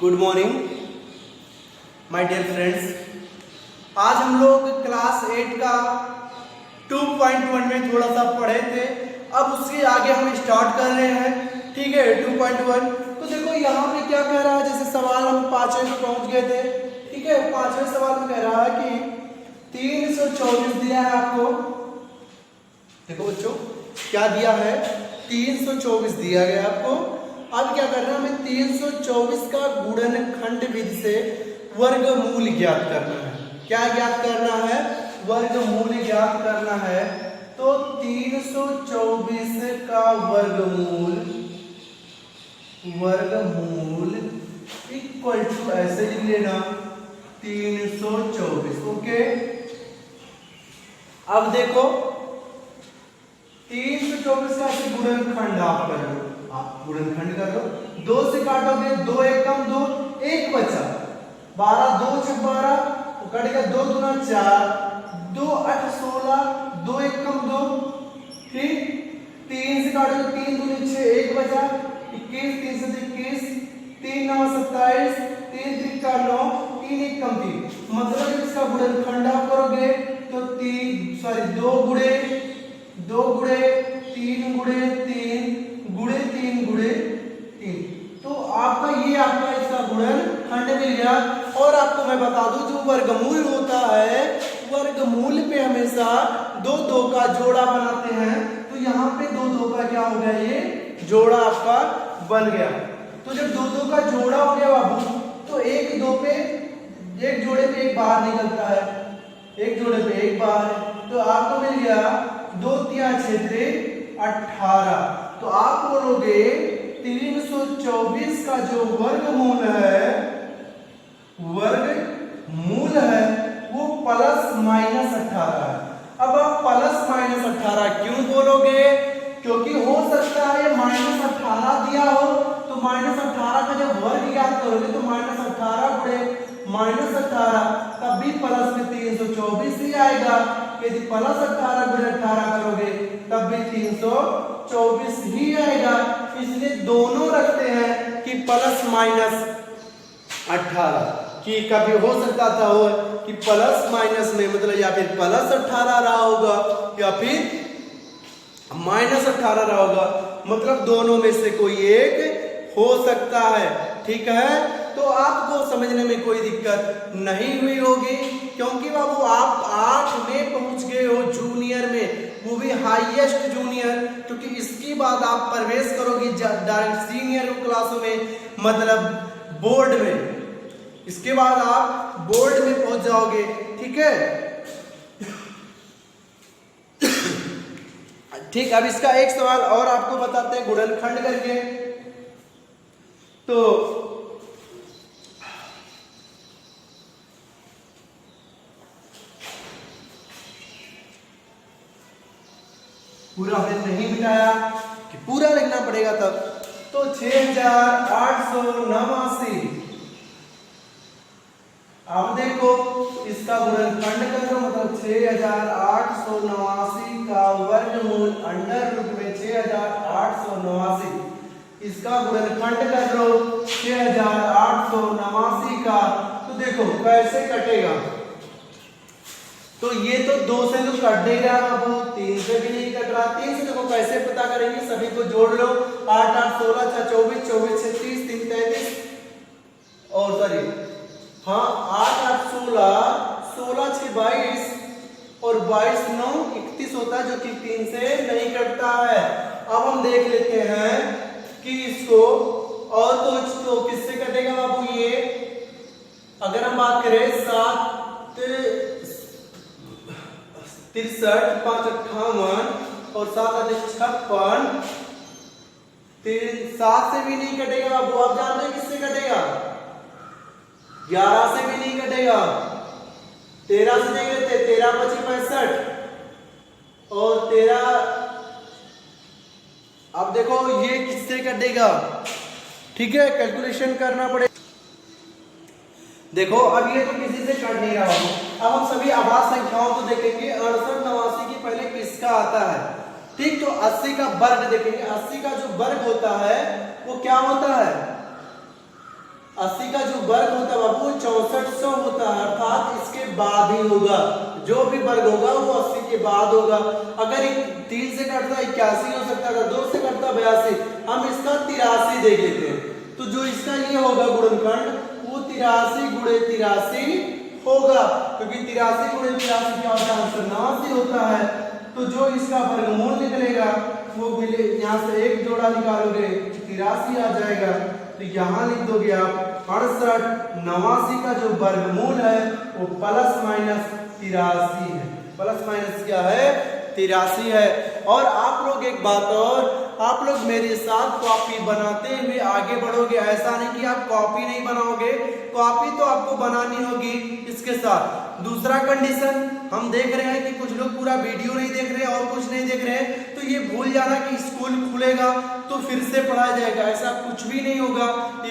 Good morning my dear friends. आज हम लोग क्लास 8 का 2.1 में थोड़ा सा पढ़े थे। अब उसके आगे हम स्टार्ट कर रहे हैं। ठीक है, 2.1। तो देखो यहाँ पे क्या कह रहा है, जैसे सवाल हम 5वें में पहुंच गए थे। ठीक है, 5वें सवाल में कह रहा है कि 324 दिया है आपको। देखो बच्चों क्या दिया है, 324 दिया गया आपको। अब क्या करना है, हमें 324 का गुणनखंड विधि से वर्गमूल ज्ञात करना है। क्या ज्ञात करना है? वर्गमूल ज्ञात करना है। तो 324 का वर्गमूल इक्वल टू ऐसे लिख लेना 324। ओके, अब देखो 324 का गुणनखंड आप कर लो, आप गुणनखंड कर लो। 2 से काटोगे 2 एक कम 2, 1 बचा। 12 2 6 12, कट गया 2 दूना 4, 2 8 16, 2 एक कम 2। फिर 3 से काटोगे 3 दूनी 6, 1 बचा। 21 3 से 21, 3 9 27, 3 3 का 9, 3 एक कम 3। मतलब इसका गुणनखंड आप करोगे तो 2 गुणे 3 गुणे 3 गुणे 3 गुणे 3। तो आपका ये आपका इसका गुणनखंड मिल गया। और आपको मैं बता दूं, जो वर्गमूल होता है, वर्गमूल पे हमेशा 2 का जोड़ा बनाते हैं। तो यहाँ पे 2 का क्या हो गया, ये जोड़ा आपका बन गया। तो जब 2 का जोड़ा हो गया बाबू, तो एक जोड़े पे एक बाहर निकलता है, एक जोड़े पे एक बाहर है। तो आपको मिल गया 2 तिया 6 18। तो आप बोलोगे 324 का जो वर्गमूल है वो प्लस माइनस 18 है। अब आप प्लस माइनस 18 क्यों बोलोगे? क्योंकि हो सकता है माइनस 18 दिया हो, तो माइनस 18 का जब वर्ग ज्ञात करोगे तो माइनस 18 गुणे माइनस 18 तब भी प्लस में 324 ही आएगा। यदि प्लस 18 गुणे 18 करोगे तब भी 324 ही आएगा। इसलिए दोनों रखते हैं कि प्लस माइनस 18, कि कभी हो सकता था हो कि प्लस माइनस में मतलब या फिर प्लस 18 रहा होगा या फिर माइनस 18 रहा होगा। मतलब दोनों में से कोई एक हो सकता है। ठीक है, तो आपको समझने में कोई दिक्कत नहीं हुई होगी, क्योंकि बाबू आप 8 में पहुंच गए हो जूनियर में, वो भी हाईएस्ट जूनियर। क्योंकि इसके बाद आप प्रवेश करोगे डायरेक्ट सीनियर क्लासों में, मतलब बोर्ड में। इसके बाद आप बोर्ड में पहुंच जाओगे। ठीक है, ठीक। अब इसका एक सवाल और आपको बताते हैं गुणनखंड करके। तो पूरा हमने नहीं मिटाया कि पूरा लिखना पड़ेगा तब। तो 6889। अब देखो इसका गुणनखंड करो, मतलब 6889 का वर्गमूल अंडर रूट में 6889। इसका गुणनखंड कर लो 6889 का। तो देखो कैसे कटेगा। तो ये तो 2 से तो कट नहीं रहा बाबू, 3 से भी नहीं कट रहा। 3 से देखो कैसे पता करेंगे, सभी को जोड़ लो। 8 8 16 6 24 24 6 30 3 33 और सॉरी हाँ 8 8 16 16 6 22 और 22 9 31 होता है, जो कि 3 से नहीं कटता है। अब हम देख लेते हैं कि इसको और तो किससे कटेगा बाबू। ये अगर हम बात करें 7 63 5 58 और 7 56, 7 से भी नहीं कटेगा बाबू। आप जानते हैं किससे कटेगा? 11 से भी नहीं कटेगा। 13 से देख लेते, 13 25 65 और 13। अब देखो ये किससे कटेगा? ठीक है, कैलकुलेशन करना पड़ेगा। देखो अब ये तो किसी से कट नहीं रहा बाबू। अब हम सभी आभास संख्याओं को देखेंगे। 68 89 की पहले किसका आता है? ठीक, तो 80 का वर्ग देखेंगे। 80 का जो वर्ग होता है वो क्या होता है? 80 का जो वर्ग होता है बाबू 6400 होता है, अर्थात इसके बाद ही होगा। जो भी वर्ग होगा वो 80 के बाद होगा। अगर 3 से कटता 81 हो सकता था, 2 से कटता 82, हम इसका 83 देख लेते हैं। तो जो इसका ये होगा गुणनखंड वो 83 गुणे 83 होगा, क्योंकि 83 गुणे 83 क्या होता है, आंसर 89 होता है। तो जो इसका वर्गमूल निकलेगा वो मिले, यहाँ से एक जोड़ा निकालोगे 83 आ जाएगा। तो यहाँ लिख दोगे आप 68, 89 का जो वर्गमूल है वो प्लस माइनस 83 है। प्लस माइनस क्या है, 83 है। और आप लोग एक बात और, आप लोग मेरे साथ कॉपी बनाते हुए आगे बढ़ोगे। ऐसा नहीं कि आप कॉपी नहीं बनाओगे, कॉपी तो आपको बनानी होगी इसके साथ। दूसरा कंडीशन, हम देख रहे हैं कि कुछ लोग पूरा वीडियो नहीं देख रहे और कुछ नहीं देख रहे हैं, तो ये भूल जाना कि स्कूल खुलेगा तो फिर से पढ़ाया जाएगा। ऐसा कुछ भी नहीं होगा।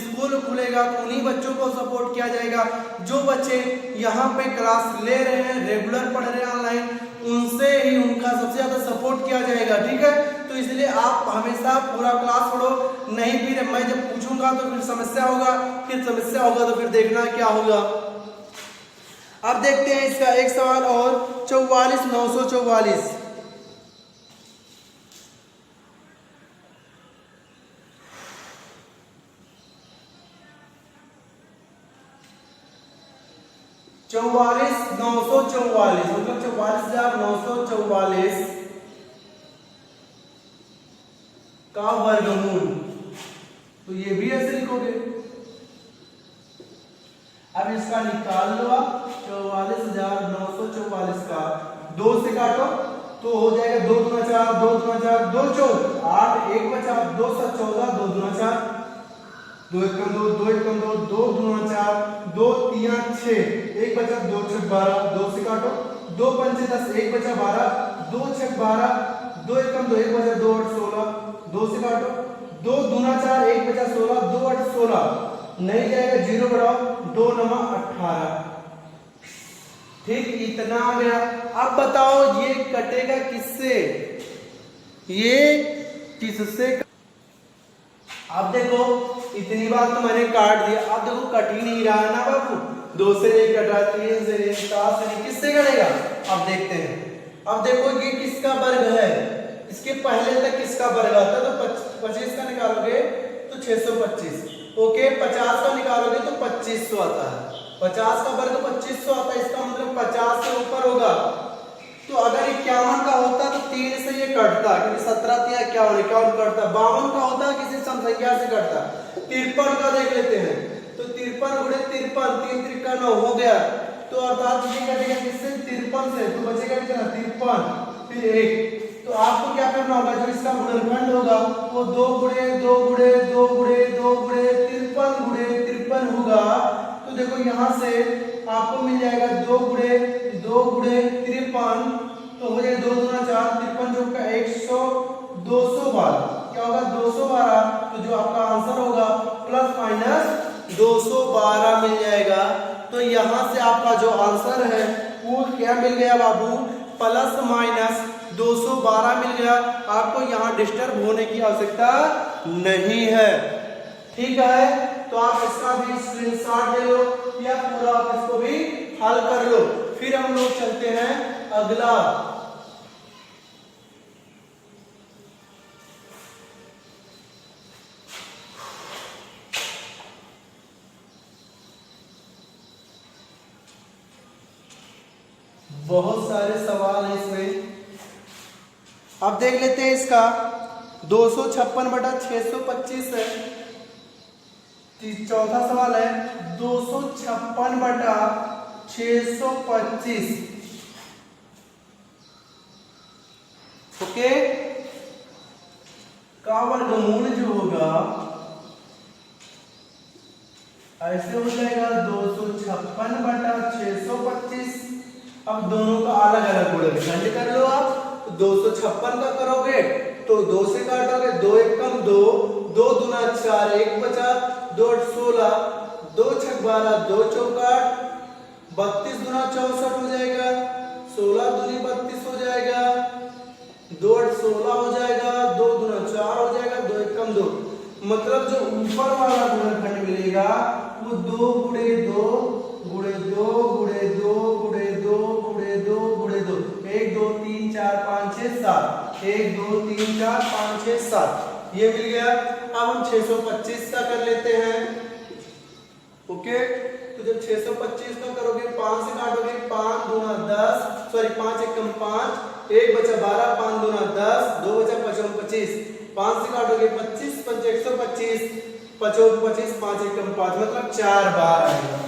स्कूल खुलेगा तो उन्हीं बच्चों को सपोर्ट किया जाएगा जो बच्चे यहाँ पे क्लास ले रहे हैं, रेगुलर पढ़ रहे हैं ऑनलाइन, उनसे ही उनका सबसे ज्यादा सपोर्ट किया जाएगा। ठीक है, तो इसलिए आप हमेशा पूरा क्लास पढ़ो। नहीं फिर मैं जब पूछूंगा तो फिर समस्या होगा, फिर समस्या होगा तो फिर देखना क्या होगा। अब देखते हैं इसका एक सवाल और, 44 944। चौवालीस 944 मतलब 44,944 का वर्गमूल। तो ये भी ऐसे लिखोगे। अब इसका निकाल लो आप, 44,944 का 2 से काटो तो हो जाएगा 2 दूना 4, 2 दूना 4, 2 चौक 8, 1 बचा 2 7 14, 2 दूना 4, 2 1 2, 2 1 2, 2 दूना 4, 2 3 6, 1 बचा 2 6 12, 2 से काटो 2 5 10, 1 बचा 12, 2 6 12, 2 1 2, 1 बचा 2 8 16, 2 से काटो 2 दूना 4, 1 बचा 16, 2 8 16, नहीं जाएगा 0 बढ़ाओ 2 9 18। ठीक, इतना आ गया। अब बताओ ये कटेगा किससे, ये किससे? अब देखो इतनी बात तो मैंने काट दिया, अब देखो कट ही नहीं रहा है ना बाबू, 2 से नहीं कट रहा, 3 से नहीं, 7 से नहीं, किससे कटेगा? अब देखते हैं। अब देखो ये किसका वर्ग है, इसके पहले तक किसका वर्ग आता है? तो 25 का निकालोगे तो 625, ओके। 50 का निकालोगे तो 2500 आता है। 50 का वर्ग 2500 आता है, इसका मतलब 50 से ऊपर होगा। तो अगर 51 का होता तो 3 से ये कटता, क्योंकि 17 3 51 कटता। 52 का होता किसी सम संख्या से कटता। 53 का देख लेते हैं, तो 53 गुणे 53, 3 त्रिका 9 हो गया। तो अर्थात ये कटेगा किससे? 53 से। तो बचेगा कितना? 53 फिर 1। तो आपको क्या करना होगा, जो इसका गुणनखंड होगा वो 2 गुणे 2 गुणे 2 गुणे 2 गुणे 53 गुणे 53 होगा। तो देखो यहाँ से आपको मिल जाएगा 2 गुणे 53, तो हो जाएगा 2 दूना 4, 53 चौका 100, 212 क्या होगा? 212। तो जो आपका आंसर होगा प्लस माइनस 212 मिल जाएगा। तो यहाँ से आपका जो आंसर है वो क्या मिल गया बाबू? प्लस माइनस 212 मिल गया। आपको यहाँ डिस्टर्ब होने की आवश्यकता नहीं है। ठीक है, तो आप इसका भी स्क्रीनशॉट ले लो या पूरा आप इसको भी हल कर लो। फिर हम लोग चलते हैं अगला। बहुत सारे सवाल है इसमें, अब देख लेते हैं इसका। 256/625 है। चौथा सवाल है 256/625, ओके। का वर्गमूल जो होगा ऐसे हो जाएगा 256/625। अब दोनों का अलग अलग गुणनखंड कर लो आप। तो 256 का करोगे तो 2 से काटोगे, 2 1 2, 2 दूना 4, 1 बचा 2 8 16, 2 6 12, 2 चौका 32 दूना 64 हो जाएगा, 16 दूनी 32 हो जाएगा, 2 8 16 हो जाएगा, 2 दूना 4 हो जाएगा, 2 1 2, मतलब जो ऊपर वाला गुणनखंड मिलेगा वो 2 गुणे 2 गुणे 2 गुणे 2 गुणे 2 गुणे 2 गुणे 2 1 2 3 4 5 6 7 1 2 3 4 5 6 7 ये मिल गया। अब हम 625 का कर लेते हैं। ओके, तो जब 625 का करोगे 5 से काटोगे 5 दूना 10 सॉरी 5 एकम 5 1 बचा 12 5 दूना 10 2 बचा 5 25 5 से काटोगे 25 5 125 5 25 5 एकम 5 मतलब 4 बार आएगा।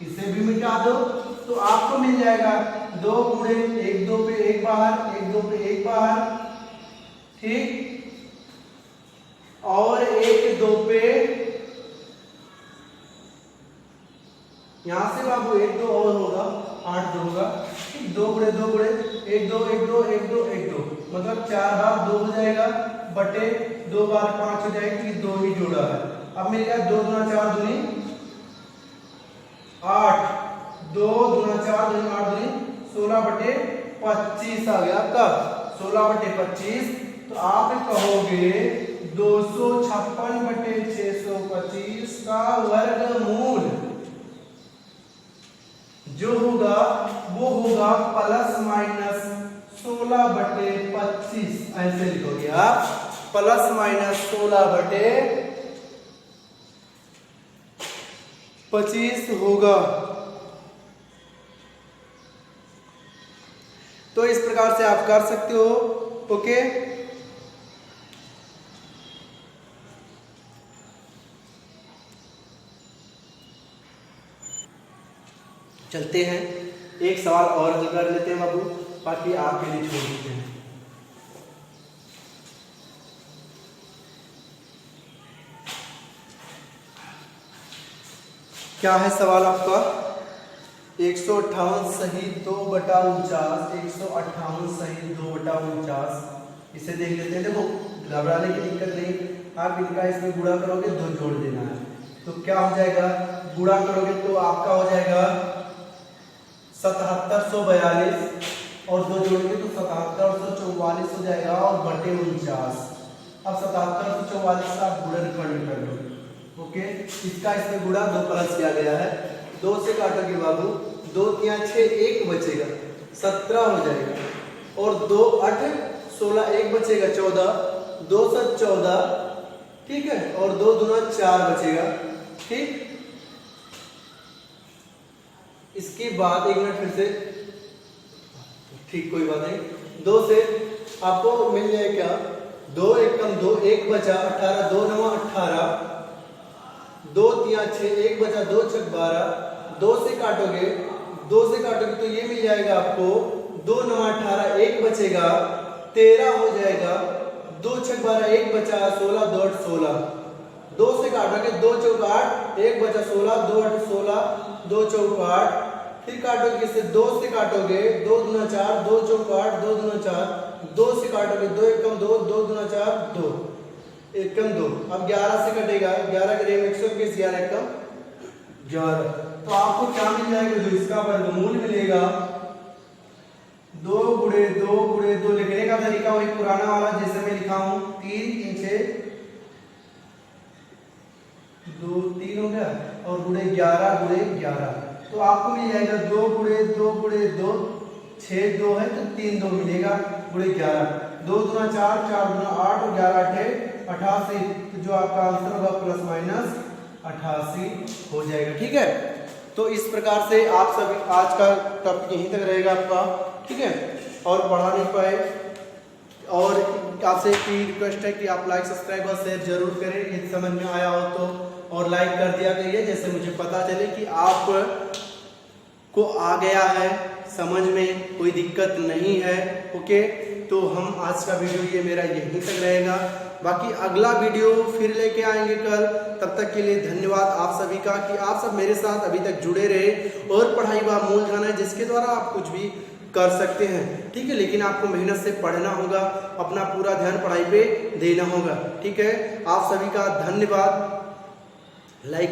इसे भी मिटा दो तो आपको मिल जाएगा 2 गुणे 1 2 पे 1 बाहर 1 2 पे 1 बाहर, ठीक, और 1 2 पे यहां से बाबू 1 2 और होगा 8 2 होगा, 2 गुणे 2 गुणे 1 2 1 2 1 2 1 2 मतलब 4 बार 2 हो जाएगा बटे 2 बार 5 हो जाएगी, 2 ही जोड़ा है। अब मिल गया 2 दूना 4 दूनी 8 2 दूना 4 दूनी 8 दूनी 16 बटे 25 आ गया। कब 16 बटे 25 तो आप कहोगे 256 बटे 625 का वर्गमूल जो होगा वो होगा प्लस माइनस 16 बटे 25, ऐसे लिखोगे आप प्लस माइनस 16 बटे 25 होगा। तो इस प्रकार से आप कर सकते हो। ओके, चलते हैं एक सवाल और हल कर लेते हैं बाबू, बाकी आपके लिए छोड़ देते हैं। क्या है सवाल आपका? 158 सही 2/49 158 सही 2/49। इसे देख लेते हैं। देखो घबराने की दिक्कत नहीं, आप इनका इसमें गुणा करोगे 2 जोड़ देना है तो क्या हो जाएगा, गुणा करोगे तो आपका हो जाएगा 7742 और 2 जोड़ेंगे तो 7744 हो जाएगा और बटे 49। अब 7744 का गुणनखंड कर लो। ओके, इसका इसमें गुणा 2 प्लस किया गया है, 2 से काटोगे बाबू 2 3 6 1 बचेगा 17 हो जाएगा और 2 8 16 1 बचेगा 14 2 7 14, ठीक है, और 2 दूना 4 बचेगा, ठीक। इसके बाद 1 मिनट फिर से, ठीक कोई बात नहीं, 2 से आपको मिल जाएगा 2 एकम 2 1 बचा 18 2 9 18 2 3 6 1 बचा 2 6 12 2 से काटोगे तो ये मिल जाएगा आपको 2 9 18 1 बचेगा 13 हो जाएगा 2 6 12 1 बचा 16 2 8 16 2 से काटोगे 2 चौक 8 1 बचा 16 2 8 16 2 चौक 8, फिर काटोगे इससे 2 से काटोगे 2 दूना 4 2 चौक 8 2 दूना 4 2 से काटोगे 2 एकम 2 2 दूना 4 2 एकम 2। अब 11 से कटेगा 11 करेंगे 121 11 एकम 11, तो आपको क्या मिल जाएगा, जो इसका वर्गमूल मिलेगा 2 गुणे 2 गुणे 2। लिखने का तरीका वही पुराना वाला जैसे मैं लिखा हूं 3 3 6 2 3 हो गया और गुणे 11 तो आपको मिल जाएगा 2 गुणे 2 गुणे 2 6 2 है तो 3 2 मिलेगा गुणे 11 2 दूना 4 4 दूना 8 और 11 8 88, तो जो आपका आंसर होगा प्लस माइनस 88 हो जाएगा, ठीक है। तो इस प्रकार से आप सभी आज का टॉपिक यहीं तक रहेगा आपका, ठीक है, और पढ़ा नहीं पाए और आपसे एक रिक्वेस्ट है कि आप लाइक सब्सक्राइब और शेयर जरूर करें, यदि समझ में आया हो तो, और लाइक कर दिया करिए जैसे मुझे पता चले कि आप को आ गया है समझ में, कोई दिक्कत नहीं है। ओके, तो हम आज का वीडियो ये मेरा यहीं तक रहेगा, बाकी अगला वीडियो फिर लेके आएंगे कल। तब तक के लिए धन्यवाद आप सभी का कि आप सब मेरे साथ अभी तक जुड़े रहे, और पढ़ाई वह मूलधन है जिसके द्वारा आप कुछ भी कर सकते हैं, ठीक है, लेकिन आपको मेहनत से पढ़ना होगा, अपना पूरा ध्यान पढ़ाई पे देना होगा, ठीक है। आप सभी का धन्यवाद। लाइक